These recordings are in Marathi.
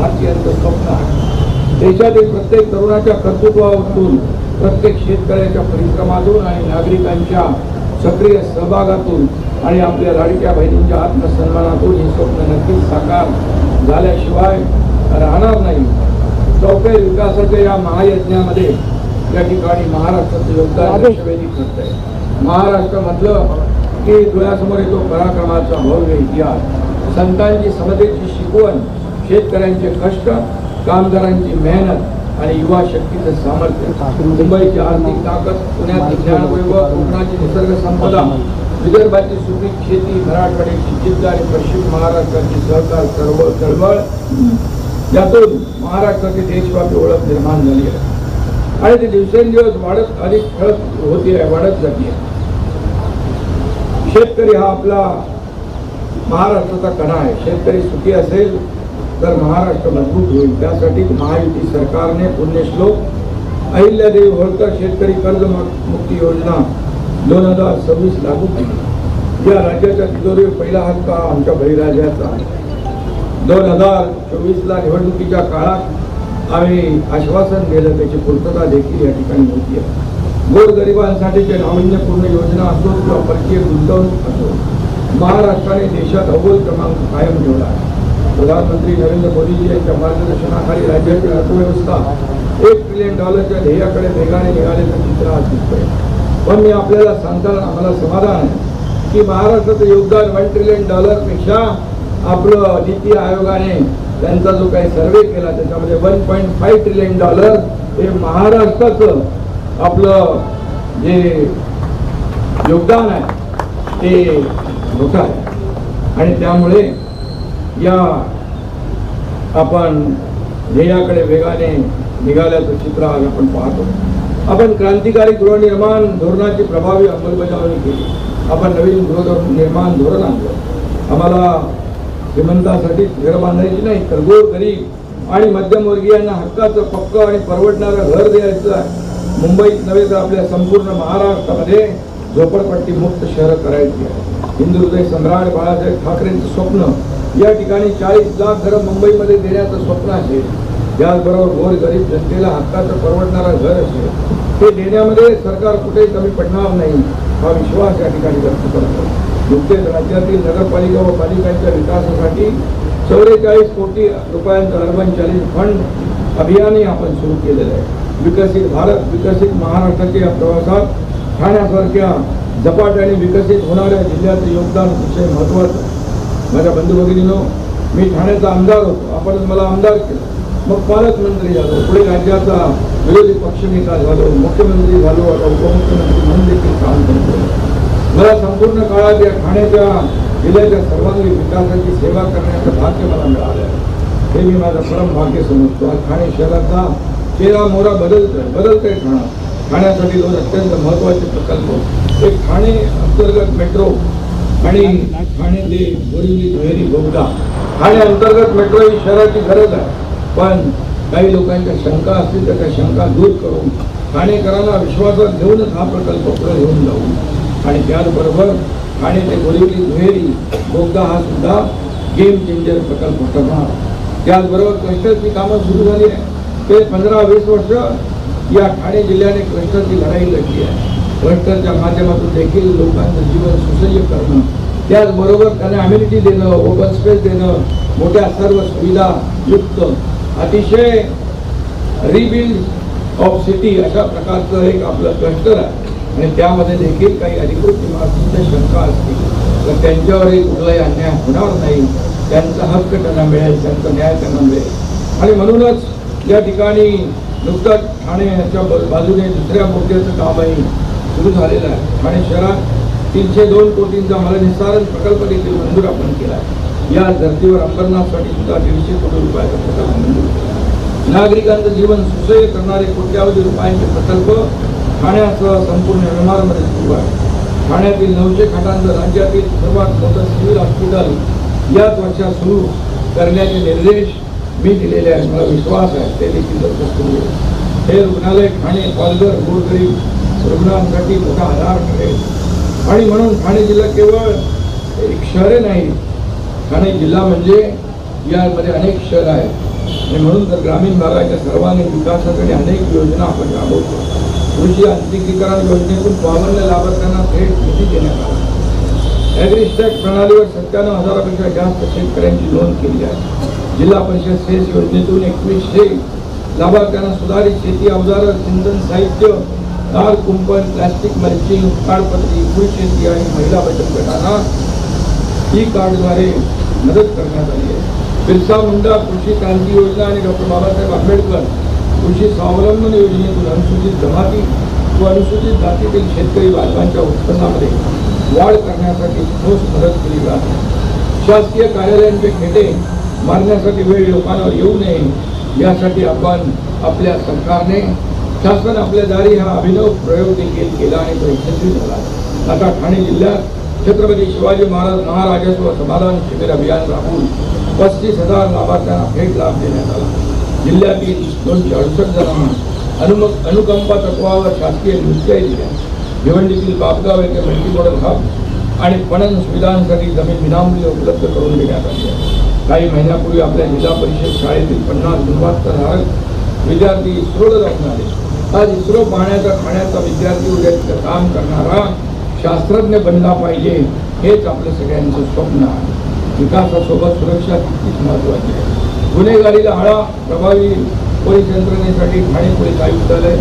भारतीयांचं स्वप्न आहे. देशातील प्रत्येक तरुणाच्या कर्तृत्वातून, प्रत्येक शेतकऱ्याच्या परिश्रमातून आणि नागरिकांच्या सक्रिय सहभागातून आणि आपल्या लाडक्या बहिणींच्या आत्मसन्मानातून हे स्वप्न नक्कीच साकार झाल्याशिवाय राहणार नाही. चौथ्या विकासाच्या या महायज्ञामध्ये या ठिकाणी महाराष्ट्राचं योगदान लक्षवेधी ठरत आहे. महाराष्ट्र म्हटलं की डोळ्यासमोर येतो पराक्रमाचा भव्य इतिहास, संतांची समतेची शिकवण, शेतकऱ्यांचे कष्ट, कामगारांची मेहनत आणि युवा शक्तीचं सामर्थ्य, मुंबईची आर्थिक ताकद, पुण्याची ज्ञानवैभव, कोकणाची निसर्ग संपदा, विदर्भाची सुपीक शेती, मराठवाड्याची जिद्द आणि पश्चिम महाराष्ट्राची सहकार चळवळ यातून महाराष्ट्राची देशव्यापी ओळख निर्माण झाली आहे आणि ती दिवसेंदिवस वाढत अधिक ठळक होती आहे, वाढत जाते आहे. शेतकरी हा आपला महाराष्ट्राचा कणा आहे. शेतकरी सुखी असेल तर महाराष्ट्र मजबूत होईल. त्यासाठी महायुती सरकारने पुण्यश्लोक अहिल्यादेवी होळकर शेतकरी कर्जमुक्ती योजना 2026 लागू केली. या राज्याच्या तिजोरीवर पहिला हक्क आमच्या बळीराजाचा आहे. 2024ला निवडणुकीच्या काळात आम्ही आश्वासन दिलं, त्याची पूर्तता देखील या ठिकाणी होती आहे. गोरगरिबांसाठीचे नाविन्यपूर्ण योजना असो किंवा परकीय गुंतवणूक असो, महाराष्ट्राने देशात अव्वल क्रमांक कायम ठेवला आहे. प्रधानमंत्री नरेंद्र मोदीजी यांच्या मार्गदर्शनाखाली राज्याची अर्थव्यवस्था $1 ट्रिलियन ध्येयाकडे वेगाने निघाल्याचं चित्र आज दिसतंय. पण मी आपल्याला सांगताना आम्हाला समाधान आहे की महाराष्ट्राचं योगदान $1 ट्रिलियन पेक्षा आपलं नीती आयोगाने त्यांचा जो काही सर्वे केला त्याच्यामध्ये $1.5 ट्रिलियन हे महाराष्ट्राचं आपलं जे योगदान आहे ते मोठं आहे आणि त्यामुळे या आपण ध्येयाकडे वेगाने निघाल्याचं चित्र आज आपण पाहतो. आपण क्रांतिकारी गृहनिर्माण धोरणाची प्रभावी अंमलबजावणी केली. आपण नवीन गृहनिर्माण धोरण आणलं. आम्हाला श्रीमंतासाठी घर बांधायची नाही तर गोरगरीब आणि मध्यमवर्गीयांना हक्काचं पक्क आणि परवडणारं घर द्यायचं आहे. मुंबईत नव्हे तर आपल्या संपूर्ण महाराष्ट्रामध्ये झोपडपट्टी मुक्त शहर करायची आहे. हिंदू हृदय सम्राट बाळासाहेब ठाकरेंचं स्वप्न या ठिकाणी 40 लाख घरं मुंबईमध्ये देण्याचं स्वप्न असेल. त्याचबरोबर गोरगरीब जनतेला हक्काचं परवडणारं घर असेल. ते देण्यामध्ये सरकार कुठेही कमी पडणार नाही हा विश्वास या ठिकाणी व्यक्त करतो. नुकतेच राज्यातील नगरपालिका व पालिकांच्या विकासासाठी 44 कोटी रुपयांचं अर्बन चॅलेंज फंड अभियानही आपण सुरू केलेलं आहे. विकसित भारत, विकसित महाराष्ट्राच्या या प्रवासात ठाण्यासारख्या झपाट्याने विकसित होणाऱ्या जिल्ह्याचं योगदान अतिशय महत्त्वाचं. माझ्या बंधू भगिनींनो, मी ठाण्याचा आमदार होतो. आपण मला आमदार केलं, मग पालकमंत्री झालो, पुढे राज्याचा विरोधी पक्षनेता झालो, मुख्यमंत्री झालो, आता उपमुख्यमंत्री म्हणून देखील काम करतो. मला संपूर्ण काळात या ठाण्याच्या जिल्ह्याच्या सर्वांगीण विकासाची सेवा करण्याचं भाग्य मला मिळालं आहे. हे मी माझं परम भाग्य समजतो. आज ठाणे शहराचा चेहरा मोहरा बदलतोय. ठाण्यासाठी 2 अत्यंत महत्त्वाचे प्रकल्प, एक ठाणे अंतर्गत मेट्रो आणि ठाणे ते बोरिवली दुहेरी बोगदा. ठाणे अंतर्गत मेट्रो ही शहराची गरज आहे, पण काही लोकांच्या शंका असतील तर त्या शंका दूर करून ठाणेकरांना विश्वासात घेऊनच हा प्रकल्प पुढे घेऊन जाऊ. आणि त्याचबरोबर ठाणे ते बोरिवली दुहेरी बोगदा हा सुद्धा गेम चेंजर प्रकल्प ठरणार. त्याचबरोबर क्लस्टरची कामं सुरू झाली आहे. ते 15-20 वर्ष या ठाणे जिल्ह्याने क्लस्टरची लढाई लढली आहे. क्लस्टरच्या माध्यमातून देखील लोकांचं जीवन सुसह्य करणं, त्याचबरोबर त्यांना अम्युनिटी देणं, ओपन स्पेस देणं, मोठ्या सर्व सुविधा युक्त अतिशय रिबिल्ड ऑफ सिटी अशा प्रकारचं एक आपलं क्लस्टर आहे. आणि त्यामध्ये देखील काही अधिकृत इमारतींच्या शंका असतील तर त्यांच्यावरही कुठलाही अन्याय होणार नाही. त्यांचा हक्क त्यांना मिळेल, त्यांचा न्याय त्यांना मिळेल. आणि म्हणूनच या ठिकाणी नुकतंच ठाण्याच्या बाजूने दुसऱ्या मोर्चाचं कामही सुरू झालेलं आहे. ठाणे शहरात 302 कोटींचा मलनिस्सारण प्रकल्प देखील मंजूर आपण केला आहे. या धर्तीवर अंबरनाथसाठी सुद्धा 150 कोटी रुपयाचा प्रकल्प मंजूर केला. नागरिकांचं जीवन सुसह्य करणारे कोट्यावधी रुपयांचे प्रकल्प ठाण्यासह संपूर्ण MMRमध्ये सुरू आहे. ठाण्यातील 900 खाटांचं राज्यातील सर्वात मोठं सिव्हिल हॉस्पिटल याच वर्षात सुरू करण्याचे निर्देश मी दिलेले आहेत. मला विश्वास आहे ते देखील लवकर सुरू होईल. हे रुग्णालय ठाणे पालघर गोरगरीब रुग्णांसाठी मोठा आधार ठरेल. आणि म्हणून ठाणे जिल्हा केवळ एक शहरे नाही, ठाणे जिल्हा म्हणजे यामध्ये अनेक शहर आहेत. आणि म्हणून तर ग्रामीण भागाच्या सर्वांगीण विकासासाठी अनेक योजना आपण राबवतो. कृषी आंतरिकीकरण योजनेतून 52 लाभार्थ्यांना थेट निधी देण्यात आला. ॲग्रिस्टॅक प्रणालीवर 97,000पेक्षा जास्त शेतकऱ्यांची नोंद केली आहे. जिल्हा परिषद सेस योजनेतून 2100 लाभार्थ्यांना सुधारित शेती अवजारं, सिंचन साहित्य, तार कुंपण, प्लास्टिक मल्चिंग, ताडपत्री, फुल शेती आणि महिला बचत गटांना ई कार्डद्वारे मदत करण्यात आली आहे. बिरसा मुंडा कृषी क्रांती योजना आणि डॉक्टर बाबासाहेब आंबेडकर कृषी स्वावलंबन योजनेतून अनुसूचित जमाती व अनुसूचित जातीतील शेतकरी बांधवांच्या उत्पन्नामध्ये वाढ करण्यासाठी ठोस मदत केली जाते. शासकीय कार्यालयांचे खेटे मारण्यासाठी वेळ लोकांवर येऊ नये यासाठी आपण आपल्या सरकारने शासन आपल्या दारी हा अभिनव प्रयोग देखील केला आणि तो यशस्वी झाला. आता ठाणे जिल्ह्यात छत्रपती शिवाजी महाराज महाराजस्व समाधान शिबिर अभियान राबवून 35,000 लाभार्थ्यांना थेट लाभ देण्यात आला. जिल्ह्यातील 268 जणांना अनुकंपा तत्वावर शासकीय नियुक्त्याही दिल्या. भिवंडीतील बापगाव येथे मल्टीमॉडल हब आणि पणन सुविधांसाठी जमीन विनामूल्य उपलब्ध करून देण्यात आली आहे. काही महिन्यापूर्वी आपल्या जिल्हा परिषद शाळेतील 50 गुणवत्ताधारक विद्यार्थी इस्रोला जाऊन आले. आज इस्रो पाहण्याचा खाण्याचा विद्यार्थी उद्या काम करणारा शास्त्रज्ञ बनला पाहिजे, हेच आपल्या सगळ्यांचं स्वप्न आहे. विकासासोबत सुरक्षा तितकीच महत्त्वाची आहे. गुन्हेगारीला आळा प्रभावी पोलीस यंत्रणेसाठी ठाणे पोलीस आयुक्तालय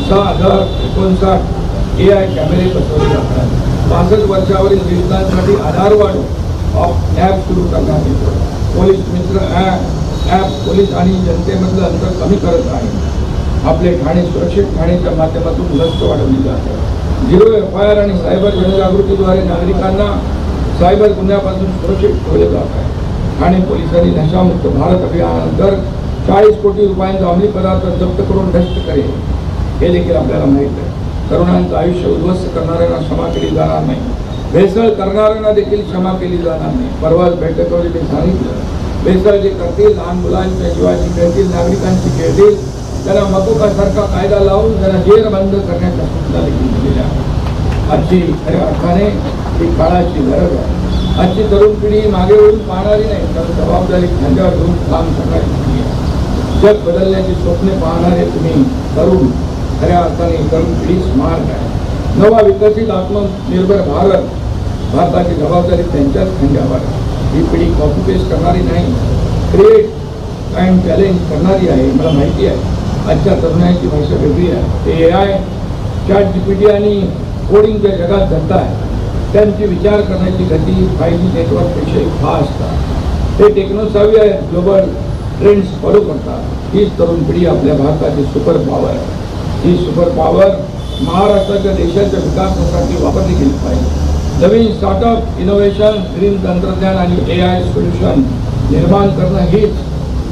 6,059 AI कॅमेरे बसवले जातात. 65 वर्षावरील ज्येष्ठांसाठी आधारवाड ॲप सुरू करण्यात येतो. पोलीस मित्र ॲप पोलीस आणि जनतेमधलं अंतर कमी करत आहे. आपले ठाणे सुरक्षित ठाणेच्या माध्यमातून गस्त वाढवली जाते. 0 FIR आणि सायबर जनजागृतीद्वारे नागरिकांना सायबर गुन्ह्यापासून सुरक्षित ठेवले जात आहे. ठाणे पोलिसांनी नशामुक्त भारत अभियानानंतर 40 कोटी रुपयांचा अंमली पदार्थ जप्त करून नष्ट करेल हे देखील आपल्याला माहीत आहे. तरुणांचं आयुष्य उद्ध्वस्त करणाऱ्यांना क्षमा केली जाणार नाही. भेसळ करणाऱ्यांना देखील क्षमा केली जाणार नाही. परवाच बैठकीमध्ये मी सांगितलं, भेसळ जे करतील, लहान मुलांच्या जीवाची खेळतील, नागरिकांची खेळतील, त्यांना मकोकासारखा कायदा लावून त्यांना जेरबंद करण्याच्या सूचना देखील दिलेल्या आहेत. आजची खऱ्या अर्थाने ही काळाची गरज आहे. आजची तरुण पिढी मागे वळून पाहणारी नाही, तर जबाबदारी खांद्यावर घेऊन काम करणारी पिढी आहे. जग बदलण्याची स्वप्ने पाहणारे तुम्ही तरुण, खऱ्या अर्थाने तरुण पिढी स्मार्ट आहे. नवा विकसित आत्मनिर्भर भारताची जबाबदारी त्यांच्याच खांद्यावर आहे. ही पिढी कॉपी पेस्ट करणारी नाही, क्रिएट अँड चॅलेंज करणारी आहे. मला माहिती आहे आजच्या तरुणांची भाषा वेगळी आहे. ते AI, ChatGPT आणि कोडिंगच्या जगात जगत आहे. त्यांची विचार करण्याची गती 5G नेटवर्कपेक्षाही फास्ट आहे. ते टेक्नोसावी आहे, ग्लोबल ट्रेंड्स फॉलो करतात. हीच तरुण पिढी आपल्या भारताची सुपर पॉवर आहे. ही सुपर पॉवर महाराष्ट्राच्या देशाच्या विकासासाठी वापरली गेली पाहिजे. नवीन स्टार्टअप, इनोव्हेशन, ग्रीन तंत्रज्ञान आणि AI सोल्युशन निर्माण करणं हीच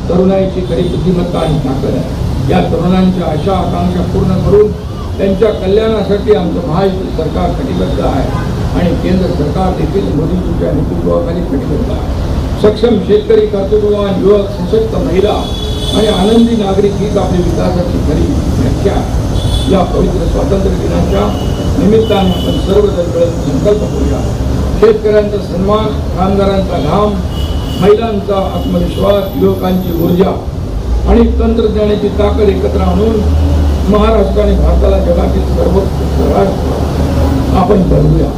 तरुणाईची खरी बुद्धिमत्ता आणि ताकद आहे. या तरुणांच्या आशा आकांक्षा पूर्ण करून त्यांच्या कल्याणासाठी आमचं महायुती सरकार कटिबद्ध आहे आणि केंद्र सरकार देखील मोदीजींच्या नेतृत्वाखाली कटिबद्ध आहे. सक्षम शेतकरी, कर्तृत्ववान युवक, सशक्त महिला आणि आनंदी नागरिक हीच आपली विकासाची खरी व्याख्या आहे. या पवित्र स्वातंत्र्य दिनाच्या निमित्ताने आपण सर्वजण मिळून संकल्प करूया. शेतकऱ्यांचा सन्मान, कामगारांचा घाम, महिलांचा आत्मविश्वास, युवकांची ऊर्जा आणि तंत्रज्ञानाची ताकद एकत्र आणून महाराष्ट्र आणि भारताला जगातील सर्वोत्कृष्ट राष्ट्र आपण बनवूया.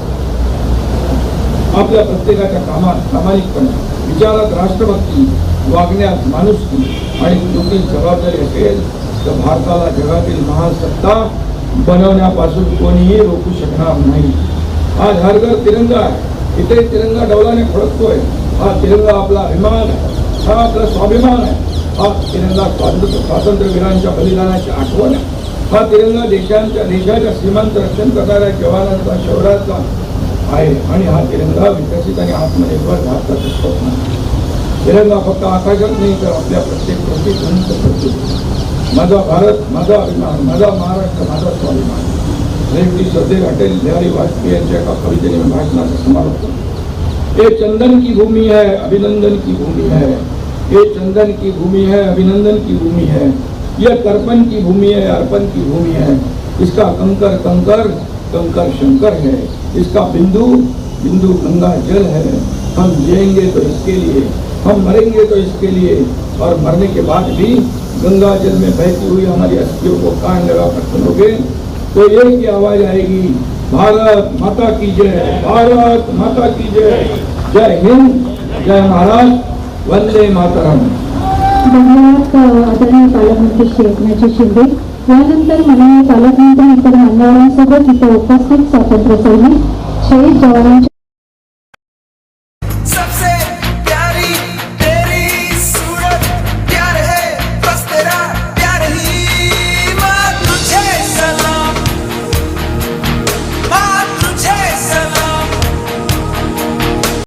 आपल्या प्रत्येकाच्या कामात प्रामाणिकपणे, विचारात राष्ट्रभक्ती, वागण्यात माणुसकी आणि कृतीत जबाबदारी असेल तर भारताला जगातील महासत्ता बनवण्यापासून कोणीही रोखू शकणार नाही. आज हर घर तिरंगा आहे. इथे तिरंगा डौलाने फडकतोय. हा तिरंगा आपला अभिमान आहे, हा आपला स्वाभिमान आहे. हा तिरंगा स्वातंत्र्यवीरांच्या बलिदानाची आठवण आहे. हा तिरंगा देशाच्या सीमांचं रक्षण करणाऱ्या जवानांचा, शौर्याचा आहे आणि हा तिरंगा विकसित आणि आत्मनिर्भर भारताचं स्वप्न आहे. तिरंगा फक्त आकाशात नाही तर आपल्या प्रत्येक कृतीत उंच करतो. माझा भारत, माझा अभिमान, माझा महाराष्ट्र, माझा स्वाभिमान. श्री सरदेव अटल बिहारी वाजपेयी यांच्या एका कवितेने भाषणाचा समारोप करतो. ये चंदन की भूमि है, अभिनंदन की भूमि है. ये चंदन की भूमि है, अभिनंदन की भूमि है. यह तर्पण की भूमि है, अर्पण की भूमि है. इसका कंकर कंकर, कंकर शंकर है. इसका बिंदु बिंदु गंगा जल है. हम जिएंगे तो इसके लिए, हम मरेंगे तो इसके लिए. और मरने के बाद भी गंगा जल में बहती हुई हमारी अस्थियों को कान लगाकर सुनोगे तो एक ही आवाज आएगी, भारत माता की जय, भारत माता की जय, जय हिंद, जय महाराष्ट्र, वंदे मातरम. धन्यवाद आदरणीय पालकमंत्री श्री एकनाथजी शिंदे. यानंतर माननीय पालकमंत्री इतर मान्यवरांसह तिथे उपस्थित स्वातंत्र्य सैनिक, शहीद जवानांच्या